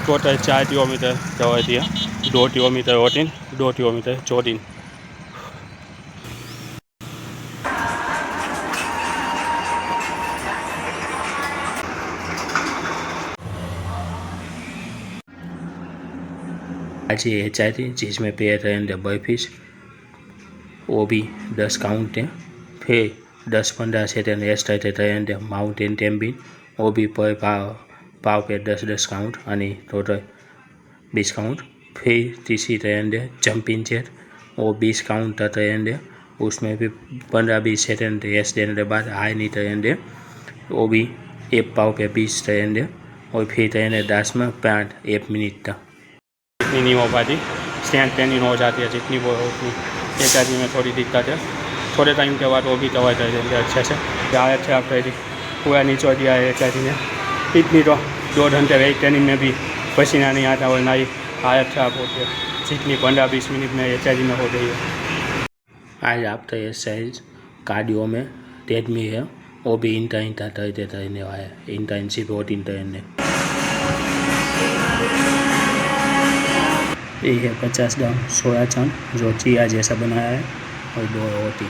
Total 4 kilometre दवा दिया, 2 kilometre walking, 2 kilometre jogging. आज ये HIT जिसमें पेयर एंड बर्फीज, वो भी 10 काउंट है। फिर 10-15 सेकंड एक्स्ट्रा एंड माउंटेन टेम्बिंग, वो भी पर पाव पे 10-10 काउंट અને टोटल 20 काउंट। फिर तीसरी ट्रेंड है जंपिंग जेट, वो 20 काउंट का ट्रेंड है, उसमें भी 15-20 सेकंड रेस्ट देने के बाद हाई नी ट्रेंड है, वो भी 1 पाव पे 20 ट्रेंड है। और फिर ट्रेंड है 10 में 1 मिनट का। जितनी नहीं हो पाती स्टैंड ट्रेनिंग हो जाती है, जितनी वो उतनी HIT में थोड़ी दिक्कत है। थोड़े टाइम के बाद वो भी दवा कर देंगे अच्छे से। हालत ख़राब कर दी, पूरा निचोड़ दिया है HIT ने। इतनी तो 2 घंटे वेट ट्रेनिंग में भी पसीना नहीं आता और ना ही हालत ख़राब होती है, जितनी 15-20 मिनट में HIT में हो गई है। आज आफ्टर एक्सरसाइज कार्डियो में ट्रेडमिल है, वो भी इंटर रहने वाला है, इंटर्नशिप और इंटरनेट। ये है 50 ग्राम सोया चंक जो चिया जैसा बनाया है और 2 रोटी।